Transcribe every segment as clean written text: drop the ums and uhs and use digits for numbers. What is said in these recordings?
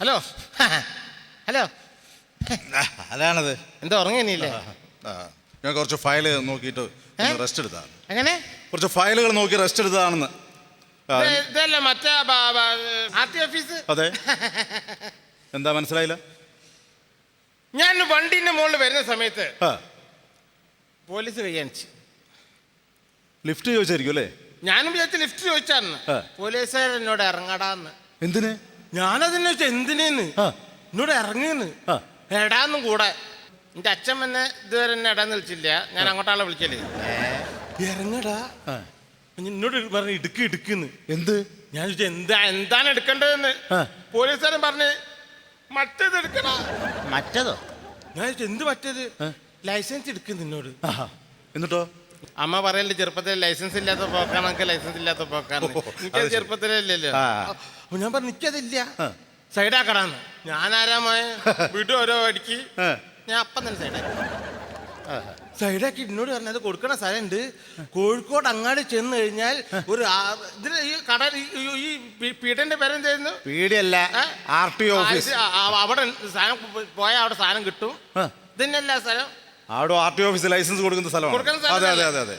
Hello hello അതാണത്. എന്താ ഉറങ്ങിയില്ലേ? ഞാൻ കുറച്ച് ഫയലുകൾ നോക്കിയിട്ട് റെസ്റ്റ് എടുത്താണ്. എങ്ങനെ? കുറച്ച് ഫയലുകൾ നോക്കി റെസ്റ്റ് എടുത്തതാണെന്ന്. ഇതല്ലേ മറ്റേ ആർടി ഓഫീസ്? അതെ. എന്താ മനസ്സിലായില്ല? ഞാൻ വണ്ടിന്റെ മുകളിൽ വരുന്ന സമയത്ത് പോലീസ് കൈകാണിച്ചു. ലിഫ്റ്റ് ചോദിച്ചായിരിക്കും അല്ലേ? ഞാനും വിചാരിച്ച ലിഫ്റ്റ് ചോദിച്ചാന്ന്. പോലീസുകാർ എന്നോട് ഇറങ്ങടാന്ന്. എന്തിന്? ഞാനതിനെ വെച്ചാൽ എന്തിനേന്ന് എന്നോട് ഇറങ്ങിന്ന് എടാന്നും കൂടെ. എന്റെ അച്ഛൻ എന്നെ ഇതുവരെ എന്നെ എടാന്ന് വിളിച്ചില്ല. ഞാൻ അങ്ങോട്ടാളെ വിളിക്കല്. ഇറങ്ങടാ എന്നോട് പറഞ്ഞു ഇടുക്ക് ഇടുക്കുന്ന്. എന്ത്? ഞാൻ ചോദിച്ചാൽ എന്താണ് എടുക്കേണ്ടതെന്ന്. പോലീസുകാരൻ പറഞ്ഞ് മറ്റേത് എടുക്കണ. മറ്റേതോ? ഞാൻ ചോദിച്ചു എന്ത് മറ്റേത്? ലൈസൻസ് എടുക്കുന്നു നിന്നോട്. എന്നിട്ടോ? അമ്മ പറയല്ലേ ചെറുപ്പത്തിൽ ലൈസൻസ് ഇല്ലാത്ത പോക്കാണ്, ലൈസൻസ് ഇല്ലാത്ത പോക്കാണ്. എനിക്കത് ചെറുപ്പത്തിലല്ലല്ലോ. അപ്പൊ ഞാൻ പറഞ്ഞു എനിക്കതില്ല, സൈഡാക്കടാന്ന്. ഞാനാരാമായ വീട്ടിൽ ഓരോ അടിക്ക് ഞാൻ അപ്പം തന്നെ സൈഡാക്കി എന്നോട് പറഞ്ഞത് കൊടുക്കണ സ്ഥലമുണ്ട്. കോഴിക്കോട് അങ്ങാടി ചെന്ന് കഴിഞ്ഞാൽ ഒരു ഇതിന് ഈ കട ഈ പീഠന്റെ പേരെന്തായിരുന്നു? പീടിയല്ല, ആർടി ഓഫീസ്. അവിടെ സാധനം പോയാൽ അവിടെ സാധനം കിട്ടും. ഇതന്നെയല്ല സ്ഥലം. അവിടെ ആർടി ഓഫീസ് ലൈസൻസ് കൊടുക്കുന്ന സ്ഥലമാണ്. അതെ അതെ അതെ അതെ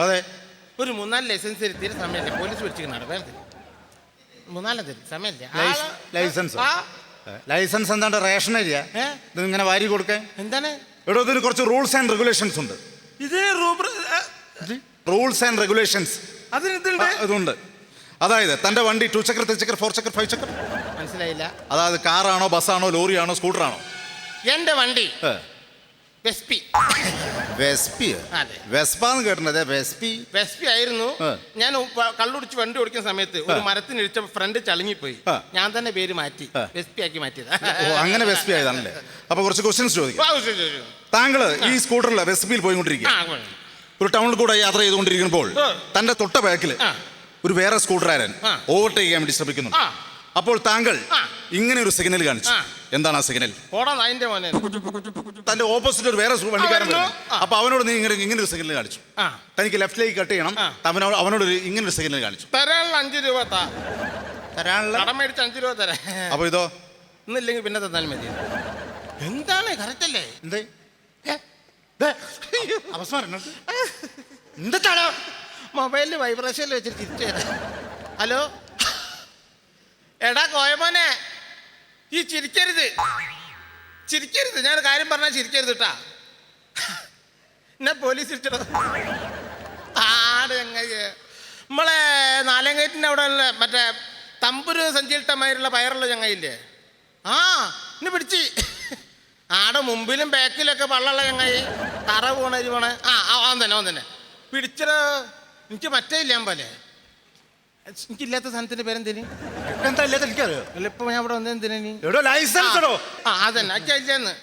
അതെ. ഒരു 3-4 ലൈസൻസ് തീരെ സമയമില്ല. പോലീസ് പിടിച്ചിരിക്കണം. വേറെ 3-4 തരും സമയമില്ല. ലൈസൻസ് ലൈസൻസ് എന്താണ്ട് റേഷൻ ഏരിയ ഇങ്ങനെ വാരി കൊടുക്കാൻ എന്താണ്? ഇവിടെ ഇതിന് കുറച്ച് റൂൾസ് ആൻഡ് റെഗുലേഷൻസ് ഉണ്ട്. ഇതിന് റൂൾസ് ആൻഡ് റെഗുലേഷൻസ് ഇതുണ്ട്. അതായത് തന്റെ വണ്ടി 2 ചക്ര 3 ചക്ര 4 ചക്ര 5 ചക്ര മനസ്സിലായില്ല. അതായത് കാറാണോ ബസ്സാണോ ലോറിയാണോ സ്കൂട്ടറാണോ? എന്റെ വണ്ടി വെസ്പി. വെസ്പാന്ന് കേട്ടിട്ടുണ്ട്. വെസ്പി ആയിരുന്നു. ഞാൻ കള്ളുടിച്ച് വണ്ടി ഓടിക്കുന്ന സമയത്ത് ഒരു മരത്തിനിടിച്ച ഫ്രണ്ട് ചളിങ്ങിപ്പോയി. ഞാൻ തന്നെ പേര് മാറ്റി വെസ്പി ആക്കി മാറ്റിയത്. അങ്ങനെ വെസ്പി ആയതാണല്ലേ? അപ്പൊ കുറച്ച് ക്വസ്റ്റ്യൻസ് ചോദിക്കാം. താങ്കൾ ഈ സ്കൂട്ടറിൽ വെസ്പിയിൽ പോയിക്കൊണ്ടിരിക്കുക. ഒരു ടൗണിൽ കൂടെ യാത്ര ചെയ്തുകൊണ്ടിരിക്കുമ്പോൾ തന്റെ തൊട്ട ബാക്കിൽ ഒരു വേറെ സ്കൂട്ടറുകാരൻ ഓവർടേക്ക് ചെയ്യാൻ വേണ്ടി ശ്രമിക്കുന്നു. അപ്പോൾ താങ്കൾ ഇങ്ങനെ ഒരു സിഗ്നൽ കാണിച്ചു. എന്താണ് ആ സിഗ്നൽ? തന്റെ ഓപ്പോസിറ്റ് ഒരു വേറെ വണ്ടിക്കാരൻ. അപ്പൊ അവനോട് നീ ഇങ്ങനെ ഒരു സിഗ്നൽ കാണിച്ചു. തനിക്ക് ലെഫ്റ്റിലേക്ക് കട്ട് ചെയ്യണം. അവനോട് ഇങ്ങനെ ഒരു സിഗ്നൽ കാണിച്ചു. തരാനുള്ള 5 രൂപ മേടിച്ച് 5 രൂപ തരാം. അപ്പൊ ഇതോ? ഇന്നില്ലെങ്കിൽ പിന്നെ തന്നാലും മതി. എന്താണ് കറക്റ്റ് അല്ലേ? എന്താണോ മൊബൈലിൽ വൈബ്രേഷനിൽ വെച്ചിട്ട് തിരിച്ചു തരാം. ഹലോ എടാ കോയമോനെ, ഈ ചിരിക്കരുത്. ഞാൻ കാര്യം പറഞ്ഞാൽ ചിരിക്കരുത് കേട്ടാ. എന്നെ പോലീസ് തിരിച്ചോ. നമ്മളെ നാലങ്കയറ്റിൻ്റെ അവിടെ ഉള്ള മറ്റേ തമ്പുരു സഞ്ചരിട്ടമായിട്ടുള്ള പയറുള്ള ചങ്ങയില്ലേ? എന്നെ പിടിച്ച്. ആടെ മുമ്പിലും ബാക്കിലൊക്കെ പള്ളുള്ള ചങ്ങായി, തറ പോണ അവൻ തന്നെ പിടിച്ചോ. എനിക്ക് മറ്റേ ഇല്ല പോലെ. എനിക്കില്ലാത്ത സാധനത്തിന്റെ പേരെന്തേനി? എന്താ ഇല്ലാത്ത എനിക്കറിയോ? ഇപ്പൊ ഞാൻ ഇവിടെ വന്നെന്തിനീ? ലൈസൻസ് അതന്നെ അച്ഛന്ന്.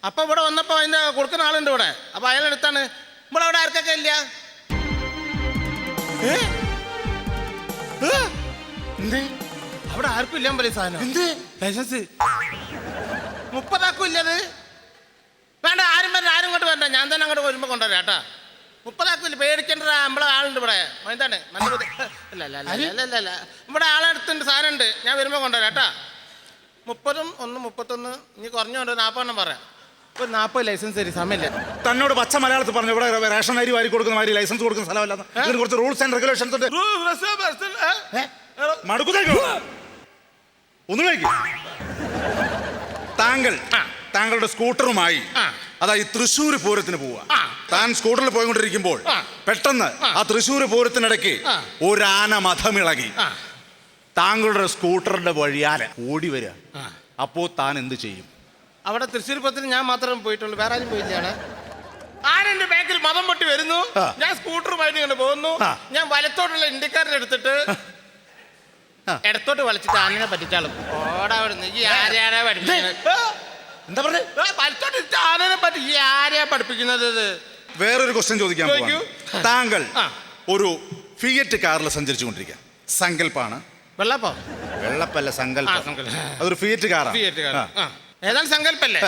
അപ്പൊ ഇവിടെ വന്നപ്പോ അതിന്റെ കൊടുക്കുന്ന ആളുണ്ട് ഇവിടെ. അപ്പൊ അയാളെടുത്താണ്. ഇവിടെ അവിടെ ആർക്കൊക്കെ ഇല്ല? അവിടെ ആർക്കും ഇല്ലാൻ പോലെ സാധനം. ലൈസൻസ് 30 ആക്കും ഇല്ലത്. വേണ്ട, ആരും ഇങ്ങോട്ട് വേണ്ട. ഞാൻ തന്നെ അങ്ങോട്ട് വരുമ്പോ കൊണ്ടുവരാം കേട്ടാ. 30 ആക്കില്ല, പേടിക്കേണ്ട. നമ്മളെ ആളുണ്ട് ഇവിടെ. എന്താണ് അല്ല ഇവിടെ ആളെടുത്തുണ്ട്, സാധനം ഉണ്ട്. ഞാൻ വരുമ്പോൾ കൊണ്ടുവരാം കേട്ടാ. 31 ഇനി കുറഞ്ഞുകൊണ്ട് 40 പറയാം. ഒരു 40 ലൈസൻസ് തരും. സമയമില്ല. തന്നോട് പച്ച മലയാളത്തിൽ പറഞ്ഞു ഇവിടെ റേഷൻ അരി വാരി കൊടുക്കുന്ന മാതിരി ലൈസൻസ് കൊടുക്കുന്ന സ്ഥലമല്ല. ഇതിന് കുറച്ച് റൂൾസ് ആൻഡ് റെഗുലേഷൻസ് ഉണ്ട്. ഒന്ന് കഴിക്കും. താങ്കളുടെ സ്കൂട്ടറുമായി അതായത് തൃശ്ശൂർ പൂരത്തിന് പോവുക. താൻ സ്കൂട്ടറിൽ പോയിക്കൊണ്ടിരിക്കുമ്പോൾ പെട്ടെന്ന് ആ തൃശ്ശൂർ പൂരത്തിനിടയ്ക്ക് ഒരു ആന മഥമിളകി താങ്കളുടെ സ്കൂട്ടറിന്റെ വഴിയാലെ ഓടി വരിക. അപ്പോ താൻ എന്ത് ചെയ്യും? അവിടെ തൃശ്ശൂർ പൂരത്തിന് ഞാൻ മാത്രമേ പോയിട്ടുള്ളൂ, വേറെ ആരും പോയില്ലാണ്. ആനെന്റെ ബാക്കിൽ മതം പൊട്ടി വരുന്നു. ഞാൻ സ്കൂട്ടറുമായിട്ട് ഇങ്ങനെ പോകുന്നു. ഞാൻ വലത്തോട്ടുള്ള ഇന്ത്യക്കാരനെ എടുത്തിട്ട് ഇടത്തോട്ട് വലിച്ചിട്ട് ആനനെ പറ്റിച്ചാളും. എന്താ പറഞ്ഞ വലത്തോട്ട് ആനനെ പറ്റി ഈ ആരെയാ പഠിപ്പിക്കുന്നത്? വേറൊരു ക്വസ്റ്റ്യൻ ചോദിക്കാൻ പോകുന്നു. താങ്കൾ ഒരു ഫിയറ്റ് കാറിൽ സഞ്ചരിച്ചുകൊണ്ടിരിക്കുക. സങ്കല്പാണ്. വെള്ളപ്പല്ല, സങ്കല്പം. അതൊരു ഫിയറ്റ് കാറാണ്. ഏതാണ് സങ്കല്പല്ലേ?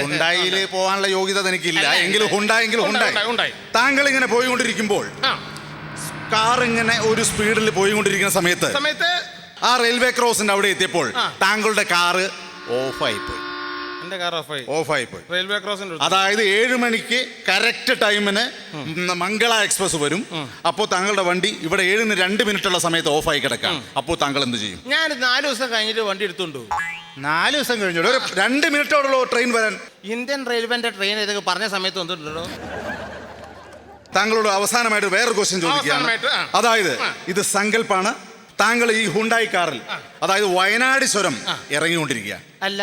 ഹുണ്ടായിൽ പോകാനുള്ള യോഗ്യത എനിക്കില്ല. എങ്കിലും ഹുണ്ടായി. താങ്കൾ ഇങ്ങനെ പോയിക്കൊണ്ടിരിക്കുമ്പോൾ കാർ ഇങ്ങനെ ഒരു സ്പീഡിൽ പോയിക്കൊണ്ടിരിക്കുന്ന സമയത്ത് ആ റെയിൽവേ ക്രോസിന്റെ അവിടെ എത്തിയപ്പോൾ താങ്കളുടെ കാറ് ഓഫായി പോയി. എന്റെ കാർ ഓഫായി പോയി. റെയിൽവേ ക്രോസിന്റെ അതായത് 7 മണിക്ക് കറക്റ്റ് ടൈമിന് മംഗള എക്സ്പ്രസ് വരും. അപ്പോൾ താങ്കളുടെ വണ്ടി ഇവിടെ 7:02 സമയത്ത് ഓഫായി കിടക്കാം. അപ്പോൾ താങ്കൾ എന്ത് ചെയ്യും? ഞാൻ 4 ദിവസം കഴിഞ്ഞിട്ട് വണ്ടി എടുത്തോണ്ട് 4 ദിവസം കഴിഞ്ഞു ഒരു 2 മിനിറ്റോടുള്ള ട്രെയിൻ വരാൻ. ഇന്ത്യൻ റെയിൽവേന്റെ ട്രെയിൻ ഇതൊക്കെ പറഞ്ഞ സമയത്ത് വന്നിട്ടുണ്ടോ? താങ്കളോട് അവസാനമായിട്ട് വേറൊരു ക്വസ്റ്റ്യൻ ചോദിക്കുകയാണ്. അതായത് ഇത് സങ്കല്പാണ്. താങ്കൾ ഈ ഹുണ്ടായി കാറിൽ അതായത് വയനാട് ചുരം ഇറങ്ങിക്കൊണ്ടിരിക്കുക. അല്ല,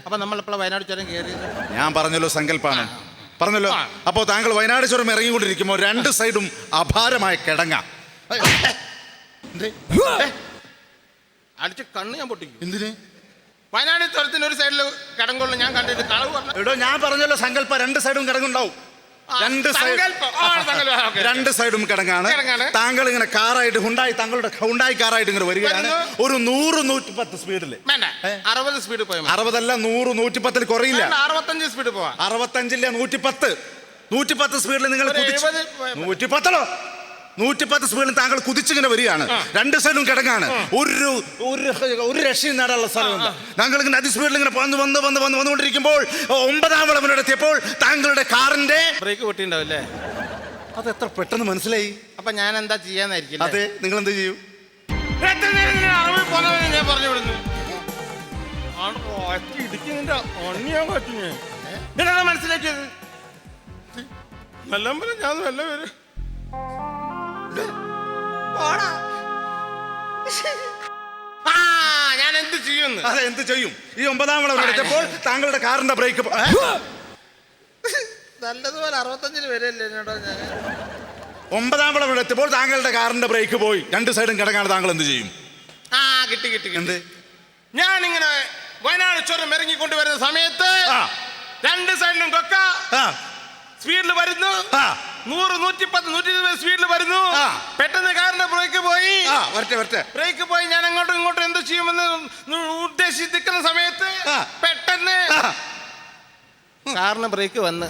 അപ്പൊ നമ്മളെപ്പോഴാണ് വയനാട് ചുരം കയറിയത്? ഞാൻ പറഞ്ഞല്ലോ സങ്കല്പാണ് പറഞ്ഞല്ലോ. അപ്പോൾ താങ്കൾ വയനാട് ചുരം ഇറങ്ങിക്കൊണ്ടിരിക്കുമ്പോൾ 2 സൈഡും അപാരമായ കിടങ്ങ അടിച്ച് കണ്ണ് ഞാൻ പൊട്ടിക്കും. എന്തിന്? വയനാട് ചുരത്തിന് ഒരു സൈഡിൽ കിടങ്ങുള്ളൂ. ഞാൻ കണ്ടിട്ട് കളവ് പറഞ്ഞു. ഞാൻ പറഞ്ഞല്ലോ സങ്കല്പ 2 സൈഡും കിടങ്ങുണ്ടാവും. 2 സൈഡും കിടങ്ങാണ്. താങ്കൾ ഇങ്ങനെ കാറായിട്ട് താങ്കളുടെ ഹുണ്ടായി കാറായിട്ട് ഇങ്ങനെ വരികയാണ്. ഒരു 100-110 സ്പീഡില്. 60 സ്പീഡ് പോയി. 60 അല്ല 100-110 കുറയില്ല. 65 സ്പീഡ് പോവാ. 65 110 സ്പീഡിൽ നിങ്ങൾ 110 സ്പീഡിൽ താങ്കൾ കുതിച്ചിങ്ങനെ വരികയാണ്. 2 സൈഡും കിടങ്ങാണ്. ഒരു രക്ഷയും നേടാനുള്ള സ്ഥലമുണ്ട്. താങ്കൾ ഇങ്ങനെ അതിസ്പീഡിൽ ഇങ്ങനെ വന്നുകൊണ്ടിരിക്കുമ്പോൾ 9ാം വളവിനോട് എത്തിയപ്പോൾ താങ്കളുടെ കാറിന്റെ ബ്രേക്ക് പൊട്ടിണ്ടാവില്ലേ? അത് എത്ര പെട്ടെന്ന് മനസ്സിലായി? അപ്പൊ ഞാൻ എന്താ ചെയ്യാന്നായിരിക്കും? അതെ, നിങ്ങൾ എന്ത് ചെയ്യും? ഞാൻ പറഞ്ഞു വിടുന്നു. മനസ്സിലാക്കിയത് നല്ല ഞാൻ നല്ല പേര് ഞാൻ എന്ത് ചെയ്യുന്നു? അതെ, എന്ത് ചെയ്യും? ഈ 9ാം വളവിലെത്തിയപ്പോൾ താങ്കളുടെ കാറിന്റെ ബ്രേക്ക് നല്ലതുപോലെ 65 വരെയല്ലേ? 9ാം വളവിലെത്തിയപ്പോൾ താങ്കളുടെ കാറിന്റെ ബ്രേക്ക് പോയി. 2 സൈഡും കിടങ്ങാണ്. താങ്കൾ എന്ത് ചെയ്യും? കിട്ടി. എന്ത്? ഞാനിങ്ങനെ വയനാട് ചുരം ഇറങ്ങിക്കൊണ്ടുവരുന്ന സമയത്ത് 2 സൈഡിലും കൊക്ക സ്പീഡിൽ വരുന്നു. 100-110-120 സ്പീഡിൽ വരുന്നു. പെട്ടെന്ന് കാറിന്റെ ബ്രേക്ക് പോയി. ബ്രേക്ക് പോയി. ഞാൻ അങ്ങോട്ടും ഇങ്ങോട്ടും എന്ത് ചെയ്യുമെന്ന് ഉദ്ദേശിക്കുന്ന സമയത്ത് പെട്ടെന്ന് കാറിന് ബ്രേക്ക് വന്ന്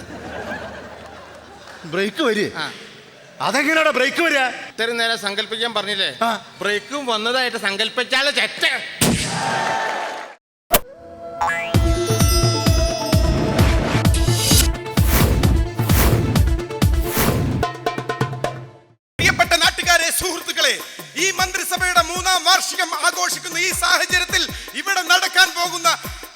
ബ്രേക്ക് വരിക. അതെങ്ങനെയാ ബ്രേക്ക് വരിക? ഇത്രയും നേരം സങ്കല്പിക്കാൻ പറഞ്ഞില്ലേ? ബ്രേക്കും വന്നതായിട്ട് സങ്കല്പിച്ചാലേ ചെറ്റ. സുഹൃത്തുക്കളെ, ഈ മന്ത്രിസഭയുടെ 3ാം വാർഷികം ആഘോഷിക്കുന്ന ഈ സാഹചര്യത്തിൽ ഇവിടെ നടക്കാൻ പോകുന്ന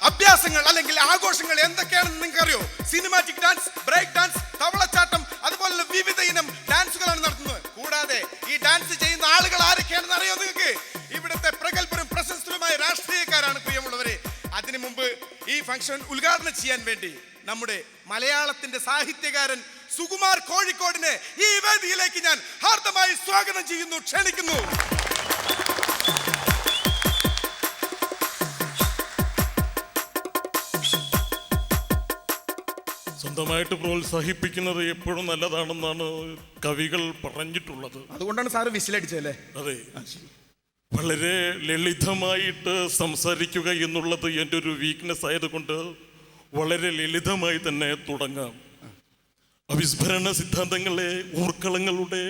അഭ്യാസങ്ങൾ അല്ലെങ്കിൽ ആഘോഷങ്ങൾ എന്തൊക്കെയാണെന്ന് നിങ്ങൾക്ക് അറിയോ? സിനിമാറ്റിക് ഡാൻസ്, ബ്രേക്ക് ഡാൻസ്, തവളച്ചാട്ടം, അതുപോലെ വിവിധ ഇനം ഡാൻസുകളാണ് നടത്തുന്നത്. കൂടാതെ ഈ ഡാൻസ് ചെയ്യുന്ന ആളുകൾ ആരൊക്കെയാണെന്ന് അറിയോ നിങ്ങൾക്ക്? ഇവിടുത്തെ പ്രഗത്ഭരും പ്രശസ്തരുമായ രാഷ്ട്രീയക്കാരാണ് പ്രിയമുള്ളവരെ. അതിനു മുമ്പ് ഈ ഫംഗ്ഷൻ ഉദ്ഘാടനം ചെയ്യാൻ വേണ്ടി നമ്മുടെ മലയാളത്തിന്റെ സാഹിത്യകാരൻ സുകുമാർ കോഴിക്കോടിനെ ഈ വേദിയിലേക്ക് ഞാൻ ഹാർദമായി സ്വാഗതം ചെയ്യുന്നു, ക്ഷണിക്കുന്നു. സ്വന്തമായിട്ട് പ്രോത്സാഹിപ്പിക്കുന്നത് എപ്പോഴും നല്ലതാണെന്നാണ് കവികൾ പറഞ്ഞിട്ടുള്ളത്. അതുകൊണ്ടാണ് സാറ് വിസിലടിച്ചല്ലേ? അതെ, വളരെ ലളിതമായിട്ട് സംസാരിക്കുക എന്നുള്ളത് എൻ്റെ ഒരു വീക്ക്നെസ് ആയതുകൊണ്ട് വളരെ ലളിതമായി തന്നെ തുടങ്ങാം. അവിസ്മരണ സിദ്ധാന്തങ്ങളെ ഊർക്കളങ്ങളുടെ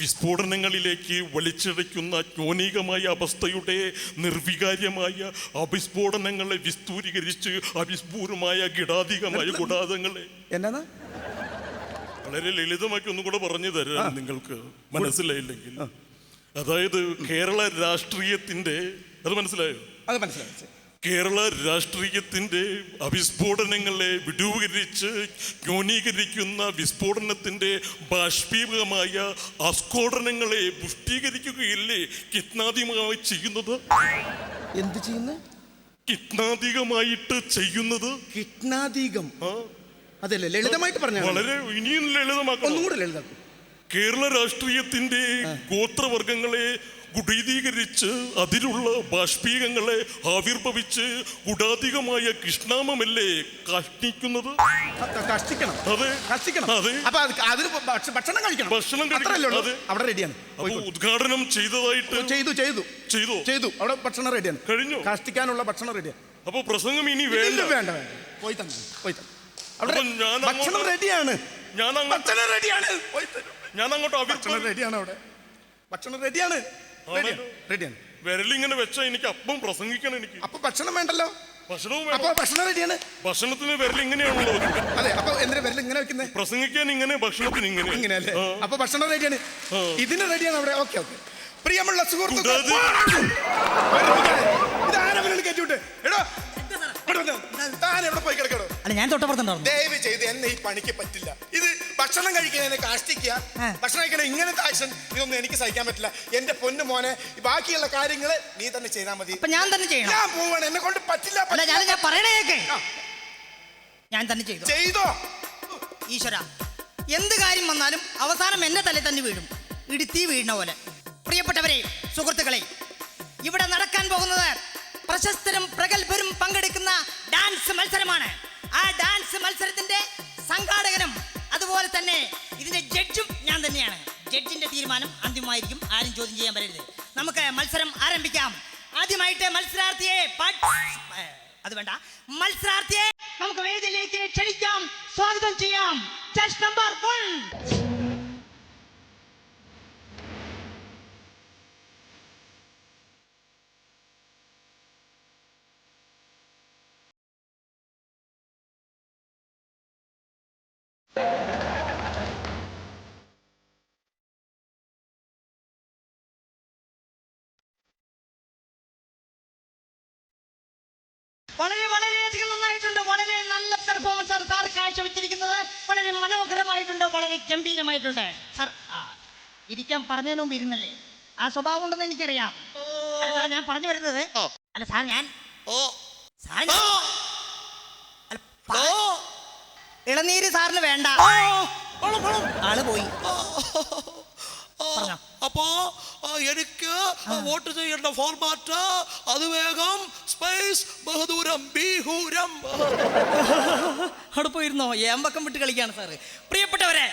വിസ്ഫോടനങ്ങളിലേക്ക് വലിച്ചിഴയ്ക്കുന്ന ജ്ഞാനികമായ അവസ്ഥയുടെ നിർവികാര്യമായ അവിസ്ഫോടനങ്ങളെ വിസ്തൂരീകരിച്ച് അവിസ്ഫൂരമായ ഗിടാധികമായ ഗുണാദങ്ങളെ എന്നാ വളരെ ലളിതമാക്കി ഒന്നും കൂടെ പറഞ്ഞു തരാം നിങ്ങൾക്ക് മനസ്സിലായില്ലെങ്കിൽ. അതായത് കേരള രാഷ്ട്രീയത്തിന്റെ അത് മനസ്സിലായോ? അത് മനസ്സിലായി. കേരള രാഷ്ട്രീയത്തിന്റെ അവിസ്ഫോടനങ്ങളെ വിടൂകരിച്ച് ന്യൂനീകരിക്കുന്ന വിസ്ഫോടനത്തിന്റെ ബാഷ്പീകമായ ആസ്ഫോടനങ്ങളെ പുഷ്ടീകരിക്കുകയില്ലേ കിത്നാദികമായി ചെയ്യുന്നത്? എന്ത് ചെയ്യുന്നത്? കിത്നാദികമായിട്ട് ചെയ്യുന്നത്. കിത്നാദികം അതല്ലേ ലളിതമായിട്ട് പറഞ്ഞു? വളരെ ഇനിയും ലളിതമാക്കണം. ഒന്നുകൂടെ ലളിതമാക്കും. കേരള രാഷ്ട്രീയത്തിന്റെ ഗോത്രവർഗങ്ങളെ ഗുഡീകരിച്ച് അതിലുള്ള ബാഷ്പീകങ്ങളെ ആവിർഭവിച്ച് ഗുഡാധികമായ കൃഷ്ണാമല്ലേ കഷ്ടിക്കുന്നത്? കഷ്ടിക്കണം. അതെ, കഷ്ടിക്കണം. അതെ. അപ്പൊ അതിന് ഭക്ഷണം കഴിക്കണം. ഭക്ഷണം കഴിക്കണം. അവിടെ റെഡിയാണ്. ഉദ്ഘാടനം ചെയ്തതായിട്ട് ചെയ്തു. അവിടെ ഭക്ഷണം റെഡിയാണ്. കഴിഞ്ഞു. കഷ്ടിക്കാനുള്ള ഭക്ഷണം റെഡിയാണ്. അപ്പൊ പ്രസംഗം ഇനി വേണ്ട. പോയി തന്നെ ഭക്ഷണം റെഡിയാണ്. ഞാൻ അങ്ങോട്ട് റെഡിയാണ്. അവിടെ ഭക്ഷണം റെഡിയാണ്. റെഡിയാണ്. വിരലിങ്ങനെ വെച്ചാ എനിക്ക് അപ്പം പ്രസംഗിക്കണം എനിക്ക്. അപ്പൊ ഭക്ഷണം വേണ്ടല്ലോ. ഭക്ഷണവും അപ്പൊ ഭക്ഷണം റെഡിയാണ്. ഭക്ഷണത്തിന് വിരൽ ഇങ്ങനെയാണല്ലോ. അതെ, അപ്പൊ എന്തിനാ വിരൽ ഇങ്ങനെ വെക്കുന്നത്? പ്രസംഗിക്കാൻ ഇങ്ങനെ, ഭക്ഷണത്തിന് ഇങ്ങനെ. ഇങ്ങനെയല്ലേ? അപ്പൊ ഭക്ഷണം റെഡിയാണ്, ഇതിന് റെഡിയാണ് അവിടെ. Okay okay. പ്രിയമുള്ള സുഹൃത്തുക്കളെ, ഇതാരവനെ കയറ്റിവിട്ട് എടോ, താൻ എവിടെ പോയി കിടക്കണോ? അല്ല, ഞാൻ തൊട്ടപ്പുറത്തുണ്ടാവും. ദയവ് ചെയ്ത് എന്നെ ഈ പണിക്ക് പറ്റില്ല. ഇത് ഭക്ഷണം കഴിക്കാൻ കാഷ്ടിക്കുക, ഭക്ഷണം കഴിക്കണ ഇങ്ങനത്തെ ആക്ഷൻ, ഇതൊന്നും എനിക്ക് സഹിക്കാൻ പറ്റില്ല. എന്റെ പൊന്നു മോനെ, ബാക്കിയുള്ള കാര്യങ്ങൾ നീ തന്നെ ചെയ്താൽ മതി. ഞാൻ തന്നെ ചെയ്യണം. ഞാൻ പോവാണ്, എന്നെ കൊണ്ട് പറ്റില്ല. ഞാൻ പറയണേ കേക്ക്. ഞാൻ തന്നെ ചെയ്തോ. ഈശ്വര, എന്ത് കാര്യം വന്നാലും അവസാനം എന്നെ തലേ തന്നെ വീഴും, ഇടുത്തി വീഴുന്ന പോലെ. പ്രിയപ്പെട്ടവരെ, സുഹൃത്തുക്കളെ, ഇവിടെ നടക്കാൻ പോകുന്നത് പ്രശസ്തരും പ്രഗത്ഭരും പങ്കെടുക്കുന്ന ഡാൻസ് മത്സരമാണ്. ആ ഡാൻസ് മത്സരത്തിന്റെ സംഘാടകനും അതുപോലെ തന്നെ ഇതിന്റെ ജഡ്ജും ഞാൻ തന്നെയാണ്. ജഡ്ജിന്റെ തീരുമാനം അന്തിമമായിരിക്കും, ആരും ചോദ്യം ചെയ്യാൻ വരരുത്. നമുക്ക് മത്സരം ആരംഭിക്കാം. ആദ്യമായിട്ട് മത്സരാർത്ഥിയെ നമുക്ക് വേദിയിലേക്ക് ക്ഷണിക്കാം, സ്വാഗതം ചെയ്യാം. Judge number 1. വളരെയധികം നന്നായിട്ടുണ്ട്. വളരെ നല്ല പെർഫോമൻസ് ആണ് സാർ കാഴ്ചവെച്ചിരിക്കുന്നത്. വളരെ മനോഹരമായിട്ടുണ്ട്, വളരെ ഗംഭീരമായിട്ടുണ്ട്. സാർ ഇരിക്കാൻ പറഞ്ഞതിന് മുമ്പ് ഇരുന്നല്ലേ? ആ സ്വഭാവം ഉണ്ടെന്ന് എനിക്കറിയാം. ഞാൻ പറഞ്ഞു വരുന്നത്, അല്ല സാർ, ഇളനീര് സാറിന് വേണ്ട, ആള് പോയി. അപ്പോ എനിക്ക് വോട്ട് ചെയ്യേണ്ട ഫോർമാറ്റ് അത് വേഗം സ്പേസ് ബഹദൂരം ബീഹൂരം. അവിടെ പോയിരുന്നോ? ഏമ്പക്കം വിട്ട് കളിക്കാണ് സാറ്. പ്രിയപ്പെട്ടവരെ,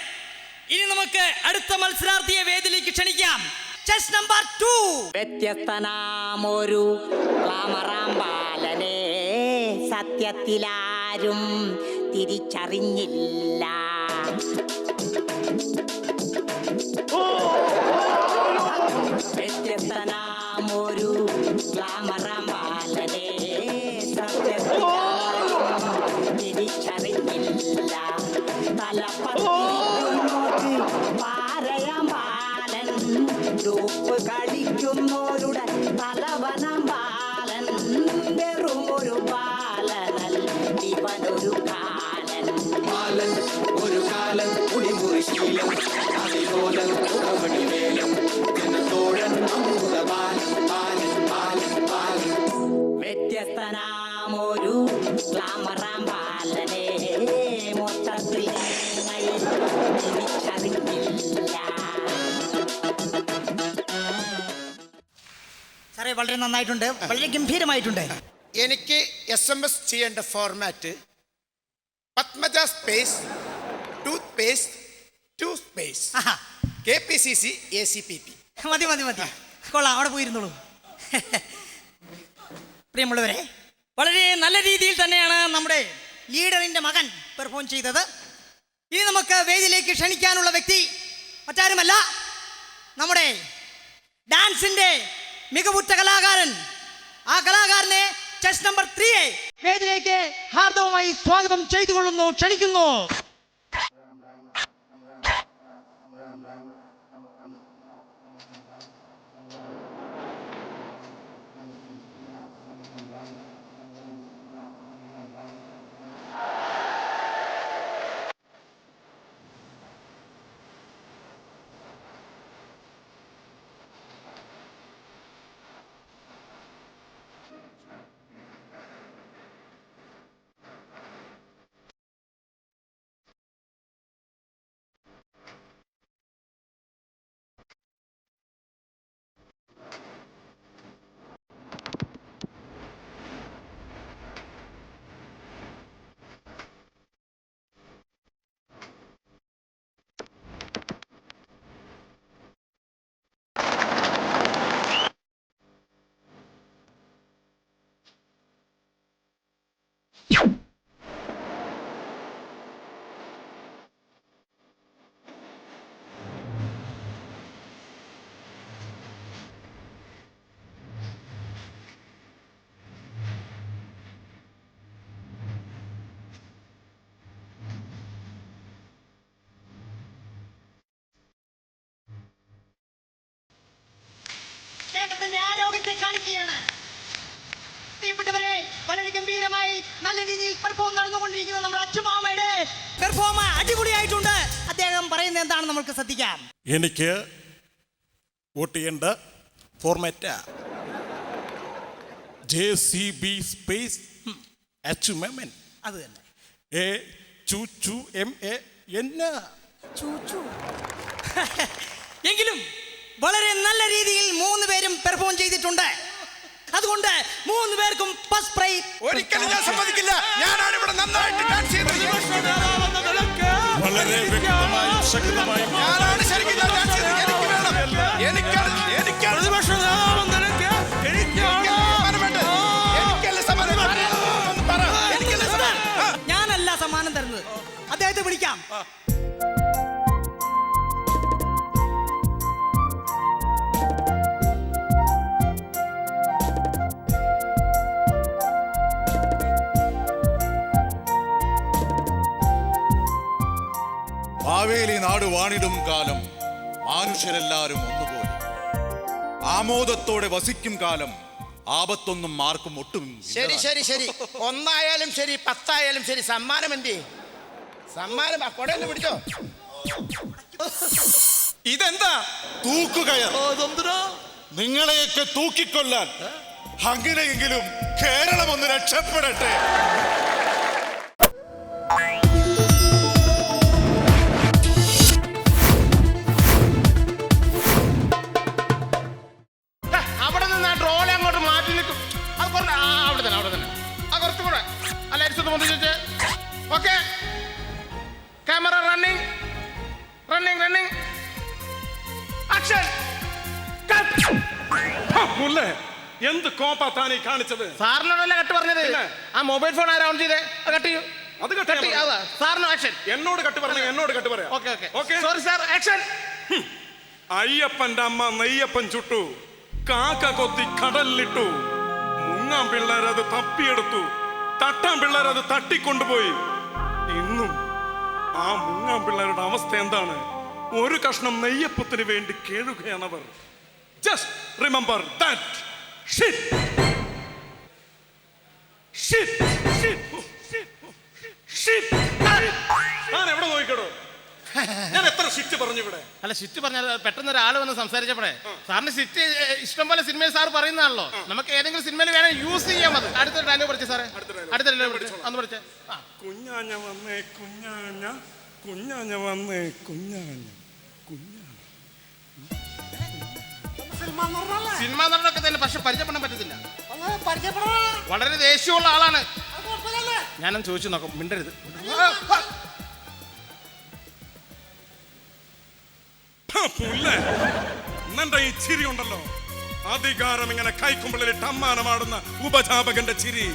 ഇനി നമുക്ക് അടുത്ത മത്സരാർത്ഥിയെ വേദിയിലേക്ക് ക്ഷണിക്കാം. Chest number 2. വ്യത്യസ്തനാമൊരു ക്ലാമറാമ്പാലനെ സത്യത്തിലാരും തിരിച്ചറിഞ്ഞില്ല. വ്യത്യസ്തനാമൊരു ക്ലാമറാമ്പാലനെ സത്യത്തിലാരും തിരിച്ചറിഞ്ഞില്ല. തലപ്പത്തി പാരയാമ്പാലൻ, ഡൂപ്പ് കളിക്കുന്നോരുടെ തലവനമ്പാലൻ, വെറുമൊരു ബാലനൽ ഇവനൊരു കാലൻ. ബാലൻ ഒരു കാലൻ, കുടിമുറിശീലം അതിലോലം വേലം തോഴൻ വ്യത്യസ്തനാമൊരു ക്ലാമറാം ബാലനെ മൊത്തത്തിൽ തിരിച്ചറിഞ്ഞില്ല. സാറേ, വളരെ നന്നായിട്ടുണ്ട്, വളരെ ഗംഭീരമായിട്ടുണ്ട്. എനിക്ക് SMS ചെയ്യേണ്ട format Padmaja space tooth paste 2 space KPCC ACPP. മതി മതി മതി, കൊള്ളാം, അവിടെ പോയിരുന്നുള്ളൂ. പ്രിയമുള്ളവരെ, വളരെ നല്ല രീതിയിൽ തന്നെയാണ് നമ്മുടെ ലീഡറിന്റെ മകൻ പെർഫോം ചെയ്തത്. ഇനി നമുക്ക് വേദിയിലേക്ക് ക്ഷണിക്കാനുള്ള വ്യക്തി മറ്റാരുമല്ല, നമ്മുടെ ഡാൻസിന്റെ മികവുറ്റ കലാകാരൻ. ആ കലാകാരനെ ചെസ് നമ്പർ 3 വേദിയിലേക്ക് ഹാർദവമായി സ്വാഗതം ചെയ്തുകൊള്ളുന്നു, ക്ഷണിക്കുന്നു. കാണിക്കുകയാണ്. പ്രിയപ്പെട്ടവരെ, വളരെ ഗംഭീരമായി നല്ല രീതിയിൽ പെർഫോം നടന്നുകൊണ്ടിരിക്കുന്ന നമ്മുടെ അച്ചുമാമയുടെ പെർഫോം അടിപൊളിയായിട്ടുണ്ട്. അദ്ദേഹം പറയുന്നത് എന്താണെന്ന് നമുക്ക് ശ്രദ്ധിക്കാം. എനിക്ക് വോട്ട് ചെയ്യേണ്ട ഫോർമാറ്റ് JCB സ്പേസ് HMN. അത് തന്നെ. ACHUCHUMAN. എങ്കിലും വളരെ നല്ല രീതിയിൽ 3 പേരും പെർഫോം ചെയ്തിട്ടുണ്ട്. അതുകൊണ്ട് 3 പേർക്കും ഫസ്റ്റ് പ്രൈസ്. ഒരിക്കലും ഞാൻ സമ്മതിക്കില്ല. ഞാനാണ് ഇവിടെ നന്നായിട്ട് ഡാൻസ് ചെയ്തത്. വളരെ വ്യക്തമായും ശക്തമായും ഞാനാണ് ശരിക്കും ഞാൻ ഡാൻസ് ചെയ്തത്. എനിക്ക് വേണം. എനിക്കല്ല സമ്മാനം. ഒന്ന് പറ. എനിക്കല്ല സമ്മാനം. ഞാനല്ല സമ്മാനം തരുന്നത്. അദ്ദേഹത്തെ വിളിക്കാം. മാവേലി നാട് വാണിടും കാലം മനുഷ്യരെല്ലാരും ഒന്നുപോലെ ആമോദത്തോടെ വസിക്കും കാലം ആപത്തൊന്നും ആർക്കും ഒട്ടും ശരി ശരി ശരി, 1 ആയാലും ശരി 10 ആയാലും ശരി, സമ്മാനം എന്ത്? സമ്മാനം കൊടന്ന് പിടിച്ചോ. ഇതെന്താ? തൂക്കുകയർ. നിങ്ങളെയൊക്കെ തൂക്കിക്കൊല്ലാൻ അങ്ങനെയെങ്കിലും കേരളം ഒന്ന് രക്ഷപ്പെടട്ടെ. അവിടെ നിന്ന് ആ ട്രോളെ അങ്ങോട്ട് മാറ്റി നിൽക്കും. അത് അവിടെ തന്നെ അവിടെ തന്നെ. ആ കുറച്ചും കൂടെ ആ ലൈറ്റ്സ് ഒന്ന് പൊന്തിച്ച്. Okay, camera running running running action. എന്ത് കോപ്പാ താനീ കാണിച്ചത്? സാറിനോടല്ല കട്ട് പറഞ്ഞത്. ആ മൊബൈൽ ഫോൺ ആരാ ഓൺ ചെയ്തേ? കട്ട് ചെയ്യൂ. അത് കട്ടി സാറിന് ആക്ഷൻ. എന്നോട് കട്ട് പറഞ്ഞ എന്നോട് കട്ട് പറയാം. Okay okay okay, sorry sir, action. അയ്യപ്പന്റെ അമ്മ നെയ്യപ്പൻ ചുട്ടു, കാക്ക കൊത്തി കടലിലിട്ടു, മുങ്ങാൻ പിള്ളേരത് തപ്പിയെടുത്തു, തട്ടാൻ പിള്ളേരത് തട്ടിക്കൊണ്ടുപോയി. ഇന്നും ആ മുങ്ങാൻ പിള്ളേരുടെ അവസ്ഥ എന്താണ്? ഒരു കഷ്ണം നെയ്യപ്പത്തിന് വേണ്ടി കേഴുകയാണവർ. Just remember that. Shit shit shit. ഞാൻ എവിടെ നോക്കിക്കടോ? ഞാൻ എത്ര ഷിറ്റ് പറഞ്ഞു ഇവിടെ? അല്ല, സിറ്റ് പറഞ്ഞാൽ പെട്ടെന്ന് ഒരാൾ വന്ന് സംസാരിച്ചപ്പോഴേ സാറിന് സിറ്റ് ഇഷ്ടംപോലെ സിനിമയിൽ സാർ പറയുന്നതാണല്ലോ. നമുക്ക് ഏതെങ്കിലും സിനിമയിൽ വേണേൽ യൂസ് ചെയ്യാം. അത് അടുത്ത ഡയലോഗ് പഠിച്ചേ സാറേ. അടുത്ത ഡയലോഗ് പഠിച്ചു അന്ന് പഠിച്ചേ. കുഞ്ഞാഞ്ഞ വന്നേ കുഞ്ഞാഞ്ഞ, കുഞ്ഞാഞ്ഞ വന്നേ കുഞ്ഞാഞ്ഞ, സിനിമ നടനൊക്കെ തന്നെ, പക്ഷെ പരിചയപ്പെടാൻ പറ്റത്തില്ല. വളരെ ദേഷ്യമുള്ള ആളാണ്. ഞാനൊന്ന് ചോദിച്ചു നോക്കാം, മിണ്ടരുത്. എന്നെ ഈ ചിരി ഉണ്ടല്ലോ, അധികാരം ഇങ്ങനെ കൈക്കുമ്പിളിലിട്ട് അമ്മാനമാടുന്ന ഉപജാപകന്റെ ചിരി.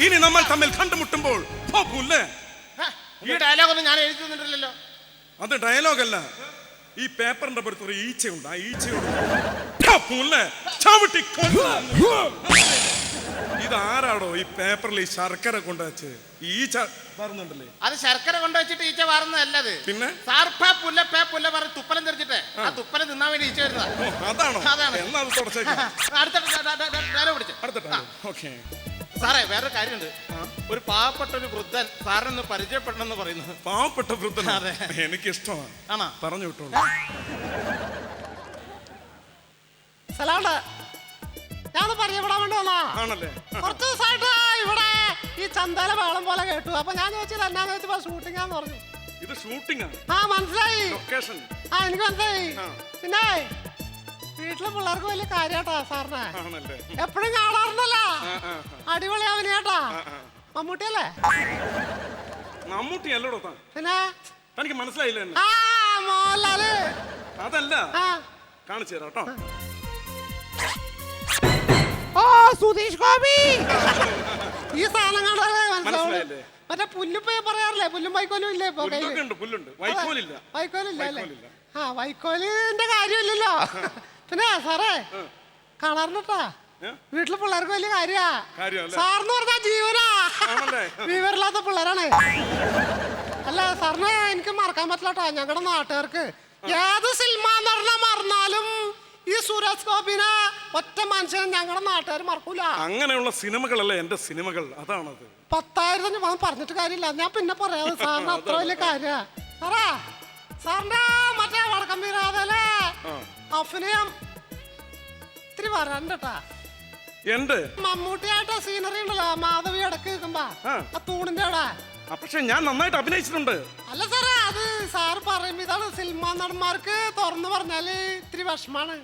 ഇനി നമ്മൾ തമ്മിൽ കണ്ടുമുട്ടുമ്പോൾ ഈ ഡയലോഗ് ഒന്നും ഞാൻ എഴുതി തന്നിട്ടില്ലല്ലോ. അത് ഡയലോഗല്ല, ഈ പേപ്പറിന്റെ പുറത്ത് ഒരു ഈച്ചയുണ്ട്. ആ ഈച്ചയോട് ഇതാരാടോ ഈ പേപ്പറിൽ ഈ ശർക്കര കൊണ്ടുവച്ച് ഈച്ച പറഞ്ഞുണ്ടല്ലേ? അത് ശർക്കര കൊണ്ടുവച്ചിട്ട് ഈച്ച വാറുന്നതല്ലത്. പിന്നെ സാർ പുല്ല പറഞ്ഞ് തുപ്പലം തെറിച്ചിട്ട് ആ തുപ്പലം തിന്നാൻ വേണ്ടി ഈച്ച വരുന്നതാ. അതാണോ? അതാണ്. എന്നാ അത് തുടച്ചേക്ക്. അടുത്ത ഡയലോഗ് പിടിച്ചു. ഓക്കെ സാറേ, വേറൊരു കാര്യമുണ്ട്. ഒരു പാവപ്പെട്ട ഒരു വൃദ്ധൻ സാറിനൊന്ന് പരിചയപ്പെടണമെന്ന് പറയുന്നു. പാവപ്പെട്ട വൃദ്ധൻ? അതെ, എനിക്ക് ഇഷ്ടമാണ്. ആണോ? പറഞ്ഞു വിട്ടോളൂ. സലാണ്ട് ഞാൻ പരിചയപ്പെടാൻ വേണ്ടി വന്നാ. ആണല്ലേ? കുറച്ച് ദിവസമായിട്ട് ഇവിടെ ഈ ചന്തയിലെ വേളം പോലെ കേട്ടു. അപ്പൊ ഞാൻ ചോദിച്ചത് എന്നാന്ന് വെച്ചപ്പോ ഷൂട്ടിംഗ് ആന്ന് പറഞ്ഞു. ഇത് ഷൂട്ടിംഗ് ആണ്. ആ, മനസ്സിലായി. ലൊക്കേഷൻ. ആ, എനിക്ക് മനസ്സിലായി. പിന്നെ വീട്ടിലെ പിള്ളേർക്ക് വലിയ കാര്യാട്ടാ സാറിനെ. ആണല്ലേ? എപ്പോഴും കാണാറുണ്ടല്ലോ. അടിപൊളി അവനെയാട്ടാ. മമ്മൂട്ടിയല്ലേ? മമ്മൂട്ടി അല്ലടോ താൻ. പിന്നെ തനിക്ക് മനസ്സിലായില്ല എന്നെ? ആ, മോഹൻലാല്. അതല്ല, ആ, കാണിച്ചു തരാം കേട്ടോ. ഓ, സുധീഷ് ഗോപി. ഈ സാധനം കാണാതെ മനസ്സിലായില്ലേ? മറ്റേ പുല്ലുപ്പ പറയാറില്ലേ? പുല്ലും വൈക്കോലും ഇല്ലേ ഇപ്പൊ കയ്യില്? പുല്ലൊക്കെ ഉണ്ട്, പുല്ലുണ്ട്. വൈക്കോലില്ല. വൈക്കോലില്ല അല്ലേ? ആ, വൈക്കോലിന്റെ കാര്യമില്ലല്ലോ. പിന്നെ സാറേ കാണാറുണ്ടാ, വീട്ടിലെ പിള്ളേർക്ക് വലിയ കാര്യാ. സാറിന് പറഞ്ഞാ ജീവനാ. വിവരമില്ലാത്ത പിള്ളേരാണ്. അല്ല സാറിന് എനിക്ക് മറക്കാൻ പറ്റില്ല കേട്ടോ. ഞങ്ങളുടെ നാട്ടുകാർക്ക് ഏത് സിനിമ എന്ന് പറഞ്ഞാൽ മറന്നാലും ഈ സുരേഷ് ഗോപിനെ ഒറ്റ മനുഷ്യനെ ഞങ്ങളുടെ നാട്ടുകാർ മറക്കൂല. അങ്ങനെയുള്ള സിനിമകളല്ലേ എന്റെ സിനിമകൾ, അതാണത്. 10,000 പറഞ്ഞിട്ട് കാര്യമില്ല, ഞാൻ പിന്നെ പറയാം. സാറിന് അത്ര വലിയ കാര്യ സാറേ. സാറിന്റെ മറ്റേ വടക്കം വീരാതല്ലേ അഭിനയം ഇത്തിരി വരാണ്ടട്ടാ. എന്റെ മമ്മൂട്ടിയായിട്ട് സീനറി ഉണ്ടല്ലോ, മാധവി ഇടക്ക് നിൽക്കുമ്പോ ആ തൂണിന്റെ അവിടെ. പക്ഷെ ഞാൻ നന്നായിട്ട് അഭിനയിച്ചിട്ടുണ്ട്. അല്ല സാറേ, അത് സാറ് പറയുമ്പോ ഇതാണ് സിനിമാ നടന്മാർക്ക് തുറന്നു പറഞ്ഞാല് ഇത്തിരി വിഷമാണ്.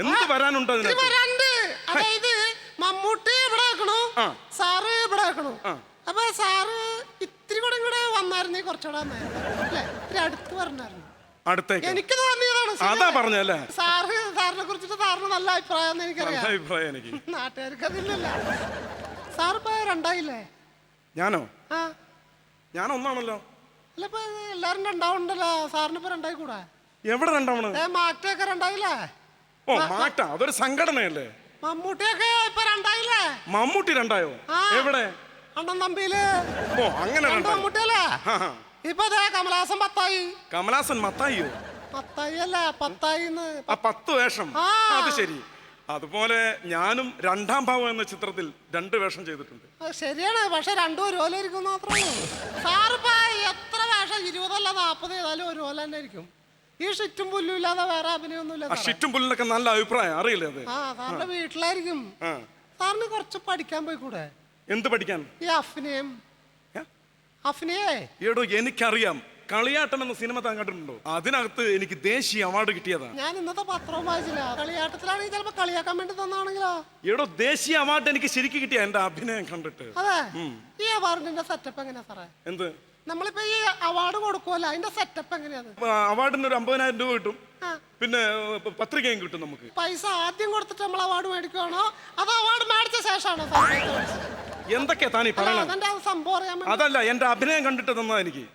എന്ത് വരാനുണ്ട് ഇത്തിരി വരാണ്ട്. അതായത് മമ്മൂട്ടി ഇവിടെ വെക്കണു, സാറ് ഇവിടെ വെക്കണു. അപ്പൊ സാറ് ഇത്തിരി കൂടെ ഇങ്ങോട്ട് വന്നായിരുന്നേ കുറച്ചുകൂടെ അല്ലേ, ഇത്തിരി അടുത്ത് പറഞ്ഞായിരുന്നു. അടുത്തേക്ക് എനിക്ക് തോന്നിയതാണ്. അതാ പറഞ്ഞല്ലേ സാറിനെ കുറിച്ചിട്ട് സാറിന് നല്ല അഭിപ്രായം എനിക്കറിയാം. അഭിപ്രായം എനിക്ക്. നാട്ടുകാർക്ക് അതില്ലല്ലോ. സാറിപ്പോ രണ്ടായില്ലേ? ഞാനോ? ആ, ഞാൻ ഒന്നാണല്ലോ. അല്ല ഇപ്പൊ എല്ലാരും രണ്ടാവുണ്ടല്ലോ, സാറിന് ഇപ്പൊ രണ്ടായി കൂടെ? എവിടെ രണ്ടാവണ്? മാറ്റൊക്കെ രണ്ടായില്ലേ? ഓ മാറ്റ, അതൊരു സംഘടനയല്ലേ. മമ്മൂട്ടിയൊക്കെ ഇപ്പൊ രണ്ടായില്ലേ? മമ്മൂട്ടി രണ്ടായോ? എവിടെ? അണ്ണൻ തമ്പിയില്. ഓ അങ്ങനെ മമ്മൂട്ടിയല്ലേ? ഇപ്പൊ കമലഹാസൻ 10ആയി. കമലഹാസൻ മത്തായിയോ? മത്തായി അല്ല 10ആയി. ആ 10 വേഷം. അത് ശരി. അതുപോലെ ഞാനും രണ്ടാം ഭാവം എന്ന ചിത്രത്തിൽ 2 വേഷം ചെയ്തിട്ടുണ്ട്. ശരിയാണ്, പക്ഷെ രണ്ടും ഒരുപോലെ ഇരിക്കും മാത്രമേ. സാറിപ്പ എത്ര വേഷം 20 അല്ല 40 ചെയ്താലും ഒരുപോലെ തന്നെ ഇരിക്കും. ഈ ഷിറ്റും പുല്ലും ഇല്ലാതെ വേറെ അഭിനയൊന്നുമില്ല. ഷിറ്റും പുല്ലിനൊക്കെ നല്ല അഭിപ്രായം, അറിയില്ലേ അത്? ആ, സാറിന്റെ വീട്ടിലായിരിക്കും. സാറിന് കുറച്ച് പഠിക്കാൻ പോയി കൂടെ? എന്ത് പഠിക്കാൻ? ഈ അഭിനയം. ഏടോ എനിക്കറിയാം, കളിയാട്ടം എന്ന സിനിമ താൻ കണ്ടിട്ടുണ്ടോ? അതിനകത്ത് എനിക്ക് ദേശീയ അവാർഡ് കിട്ടിയതാ. ഞാൻ ഇന്നത്തെ പത്രവും വായിച്ചില്ല. കളിയാട്ടത്തിലാണെങ്കിൽ ചിലപ്പോ കളിയാക്കാൻ വേണ്ടി തന്നാണെങ്കിലോ? ഏടോ ദേശീയ അവാർഡ് എനിക്ക് ശരിക്കും കിട്ടിയ എന്റെ അഭിനയം കണ്ടിട്ട്. അതെ, ഈ അവാർഡിന്റെ സെറ്റപ്പ് എങ്ങനെയാ സാറേ? എന്ത്? നമ്മളിപ്പോ ഈ അവാർഡ് കൊടുക്കുമല്ലോ, അതിന്റെ സെറ്റപ്പ് എങ്ങനെയാണ്? അവാർഡിന് ഒരു 50,000 രൂപ കിട്ടും, പിന്നെ പത്രികയും കിട്ടും. നമുക്ക് പൈസ ആദ്യം കൊടുത്തിട്ട് നമ്മൾ അവാർഡ് മേടിക്കുവാണോ അതോ അവാർഡ് മേടിച്ച ശേഷമാണോ സാറേ? എന്തൊക്കെയാ താനീ പറയണത്? സംഭവം അറിയാൻ. അതല്ല, എന്റെ അഭിനയം കണ്ടിട്ട് തന്നാ എനിക്ക്.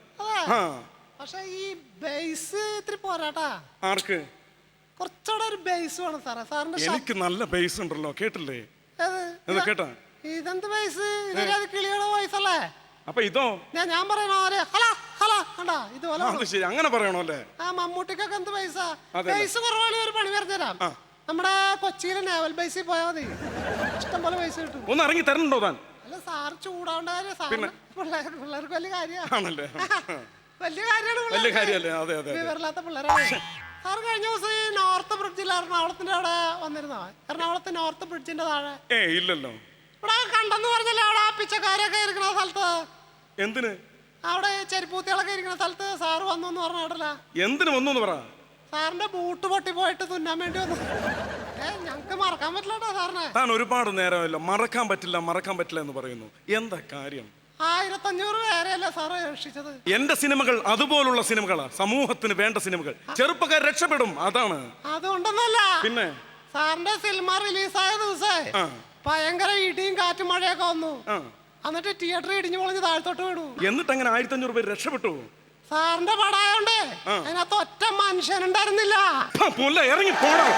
പക്ഷെ ഈ ബേസ് ഇത്തിരി പോരാട്ടാ. ആർക്ക്? കുറച്ചുകൂടെ ഒരു ബേസ് വേണം സാറേ. സാറിന്റെ എനിക്ക് നല്ല ബേസ് ഉണ്ടല്ലോ, കേട്ടില്ലേ? കേട്ടാ? ഇതെന്ത് ബേസ്? ഇതൊരു കിളിയുടെ വോയിസ് അല്ലേ? അപ്പൊ ഇതോ? ഞാൻ പറയണോ കണ്ടാ ഇതുപോലെ. ശരി, അങ്ങനെ പറയണോ അല്ലേ? ആ മമ്മൂട്ടിക്കൊക്കെ എന്ത് പൈസ? ബേസ് കുറവാണെങ്കിൽ ഒരു പണി പറഞ്ഞുതരാം. നമ്മുടെ കൊച്ചിയിലെ നേവൽ ബേസിൽ പോയാൽ മതി, ഇഷ്ടം പോലെ പൈസ കിട്ടും. ഒന്ന് ഇറങ്ങി തരണ്ടോ താൻ? അല്ല സാറ് ചൂടാവേണ്ട കാര്യം. സാറിന് പിള്ളേർക്ക് വലിയ കാര്യമാണല്ലേ? വലിയ കാര്യമാണ്. വലിയ കാര്യമല്ലേ? അതെ അതെ. വിവരമില്ലാത്ത പിള്ളേരാണ്. സാറ് കഴിഞ്ഞ ദിവസം ഈ നോർത്ത് ബ്രിഡ്ജിൽ എറണാകുളത്തിന്റെ അവിടെ വന്നിരുന്നോ? എറണാകുളത്ത് നോർത്ത് ബ്രിഡ്ജിന്റെ താഴെ? ഇല്ലല്ലോ. ഇവിടെ കണ്ടെന്ന് പറഞ്ഞല്ലേ, അവിടെ പിച്ചക്കാരൊക്കെ ഇരിക്കുന്ന സ്ഥലത്ത്. എന്തിന്? അവിടെ ചെരുപ്പൂത്തികളൊക്കെ ഇരിക്കുന്ന സ്ഥലത്ത് സാറ് വന്നു എന്ന് പറഞ്ഞിട്ടില്ല? എന്തിനു വന്നു പറ. സാറിന്റെ ബൂട്ട് പൊട്ടി പോയിട്ട് തുന്നാൻ വേണ്ടി വന്നു. ഞങ്ങക്ക് മറക്കാൻ പറ്റില്ല സാറിനെ. താൻ ഒരുപാട് നേരമല്ല മറക്കാൻ പറ്റില്ല എന്ന് പറയുന്നു. എന്താ കാര്യം? 1500 പേരെയല്ലേ സാറ് രക്ഷിച്ചത്? എന്റെ സിനിമകൾ അതുപോലുള്ള സിനിമകളാ, സമൂഹത്തിന് വേണ്ട സിനിമകൾ. ചെറുപ്പക്കാർ രക്ഷപ്പെടും, അതാണ്. അതുകൊണ്ടൊന്നല്ല, പിന്നെ സാറിന്റെ സിനിമ റിലീസായ ദിവസേ ഭയങ്കര ഇടിയും കാറ്റും മഴയൊക്കെ വന്നു. എന്നിട്ട് തിയേറ്റർ ഇടിഞ്ഞു പൊളിഞ്ഞ് താഴത്തോട്ട് വീണു. എന്നിട്ട് അങ്ങനെ 1500 പേര് രക്ഷപ്പെട്ടു. സാറിന്റെ പടായോണ്ട് അതിനകത്ത് ഒറ്റ മനുഷ്യനുണ്ടായിരുന്നില്ല. ഇറങ്ങി പോണം.